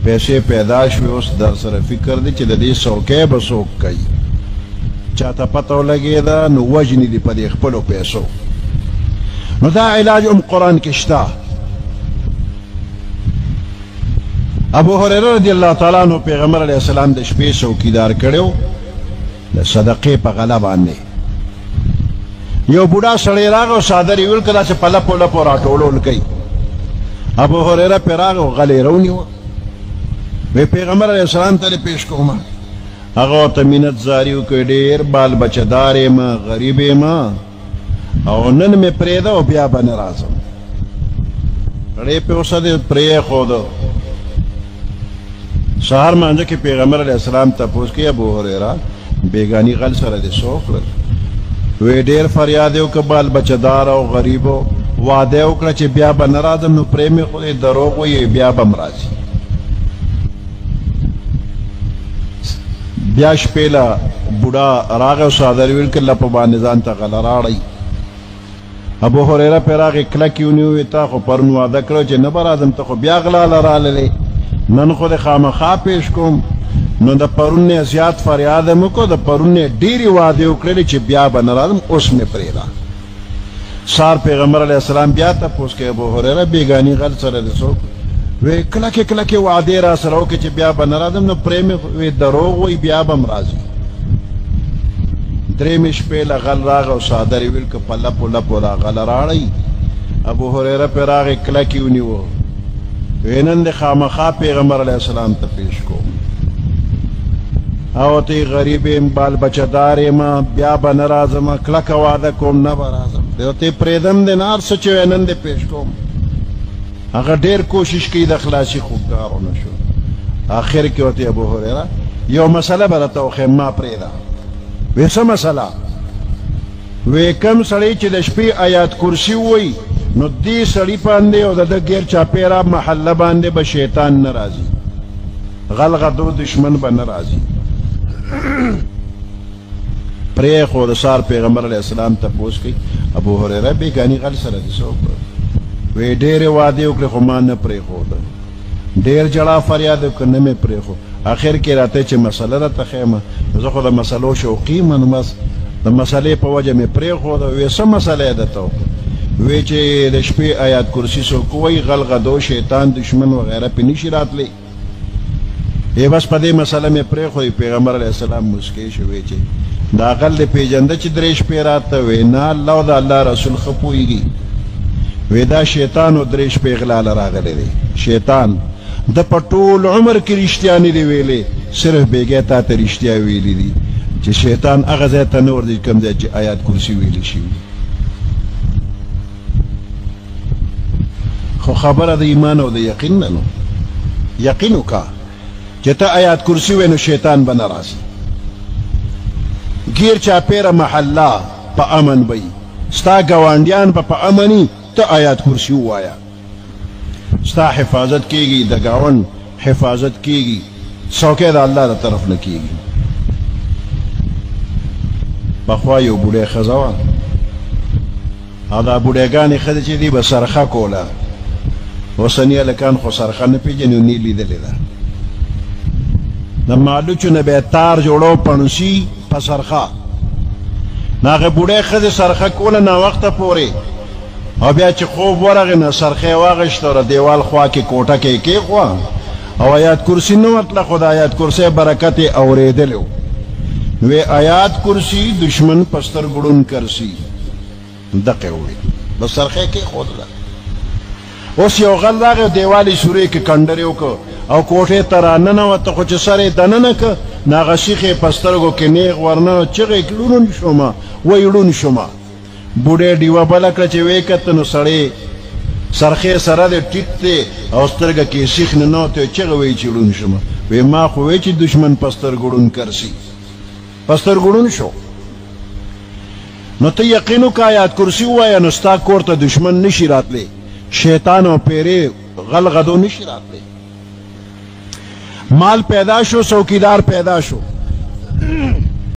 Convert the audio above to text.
پیسې پیدا شوې اوس در سره فکر دی چې د دې څوکۍ به څوک کوي چاته پته ولګېده نو وژني دي په دې خپلو پیسو نو دا علاج هم قرآن کې شته ابو هريره رضی الله تعالی عنہ پیغمبر علیه السلام د شپې څوکیدار کړو د صدقې په غله باندې یو بوډا سړی راغی او څادر یې ویل کله چې په لپو لپو راټولول کوي ابو هريره پرې راغی او غلې رونیوه وی پیغمبر علیه السلام ته پیش کوم هغه ورته مینت زاري وکړ ډېر بال بچهدار یم غریب یم او نن مې پرېږده او بیا به نه راځم سړی پې اوسه دې پرېښوده سهار مانځه کې پیغمبر علیه السلام تپوس کوي ابو هريره بیګاني غل سره دې څه وکړل وی ډېر فریاد یې وکړه بال بچهدار او غریب واده یې وکړه چې بیا به نه راځم نو پرې مې خدای دروغ وایي بیا به م راځي بیا شپېله بوډا راغی او څادر یې ویل کړه په باندې ځان ته غله راړئ ابو هريره پرې راغی کلک یې ونیو وی تا خو پرون واده کړو چې نه به راځم ته خو بیا غلاله راللې نن خو د خامخا پیش کوم نو د پرون نه زیات فریاد مې وکړو د پرون نه ډېرې وعدې وکړلې چې بیا به نه راځم اوس مې پرېږده سار پیغمبر علیه السلام بیا تپوس کوي ابو هريره بیګاني غل سره دې څوک وی کلکې کلکې وعدې را سره وکړې چې بیا به نه راځم نو پرې مې وی دروغ وایي بیا به م راځي درېیمې شپې له غل راغی او څادر یې ویل که په لپو لپو را غله راړئ ابو هريره پرې راغی کلک یې ونیوه وی نن د خامخا پیغمبر علیه السلام ته پیش کوم او ته غریب یم بال بچهدار یم بیا به نه راځم کلکه واده کوم نه به راځم ته پرېږدم د نه هر څه چې وی نن دې پیش کوم هغه ډېر کوشش کوي د خلاصي خو کار ونه شو آخر کې ورته ابو هريره یو مسله به راته وښیم ما پرېږده وی څه مسله وی کم سړی چې د شپې آیات کرسي ووایي نو دې سړي باندې او د ده ګیر چاپېره محله باندې به شیطان نه راځي غل غدو دشمن به نه راځي پرېښود سار پیغمبر علیه السلام تپوس کوي ابو هريره بیګاني غل سره دې څه وکړل وی ډېرې وعدې وکړې خو ما نه پرېښوده ډېر جړا فریاد وکړه نه مې پرېښود اخر کې راته چې مسله راته ښیمه زه خو د مسلو شوقي یم نو بس د مسلې په وجه مې پرېښوده وی څه مسله یې درته وکړه وی چې د شپې آیات کرسي څوک وایي غل غدو شیطان دشمن وغیره پې نشي راتلی بس په دې مسله مې پرېښودی پیغمبر علیه السلام مسکی شو وی چې دا غل دې پېژنده چې درې شپې راته وی نه الله او د الله رسول ښه پوهېږي وی دا شیطان و درې شپې غلاله راغلی دی شیطان د په ټول عمر کې رښتیا نه دی ویلی صرف بیګی تا ته رښتیا ویلي دي چې شیطان هغه ځای ته نه ورځي کوم ځای چې آیات کرسي ویلي شوي خو خبره د ایمان او د یقین نه نو یقین وکړه چې ته آیات کرسي وی نو شیطان به نه راځي ګیر چاپېره محله په امن به وي ستا ګاونډیان به په امني ته آیات کرسي ووایه ستا حفاظت کېږي د ګاونډ حفاظت کېږي څوکۍ د الله د طرف نه کېږي پخوا یو بوډۍ ښځه وه او دا بوډیګانې ښځې چې دي به سرخه کوله اوسني هلکان خو سرخه نه پېژني نی لیدلې ده د مالوچو نه به یې تار جوړو پڼوسي په سرخه نو هغې بوډۍ ښځې سرخه کوله ناوخته پورې او بیا چې خوب ورغی نو سرخه یې واغېسته او د دیوال خوا کې کوټه کې یې کېښوه او آیات کرسي نه ورتله خو د آیات کرسۍ برکت یې اورېدلی و وی آیات کرسي دشمن په سترګو ړوند کرسي دقې وویل د سرخه یې کېښودله اوس یو غل راغی دیوال یې سورې کې کنډرې وکړه او کوټې ته راننوته خو چې سر یې دننه که نو هغه سیخ یې په سترګو کې نیغ ورننه چغې کړي ړوند شومه وایي ړوند شومه بوډۍ ډیوه بله کړه چې ویې کته نو سړی سرخې سره دی ټیټ دی او سترګه کې سیخ ننوتی چغه وایي چې ړوند شومه وی ما خو وایي چې دشمن په سترګو ړوند کرسي په سترګو ړوند شو نو ته یقین وکړه آیات کرسي ووایه نو ستا کور ته دشمن نشي راتلی شیطان او پیرې غل غدو نشي راتلی مال پیدا شو څوکیدار پیدا شو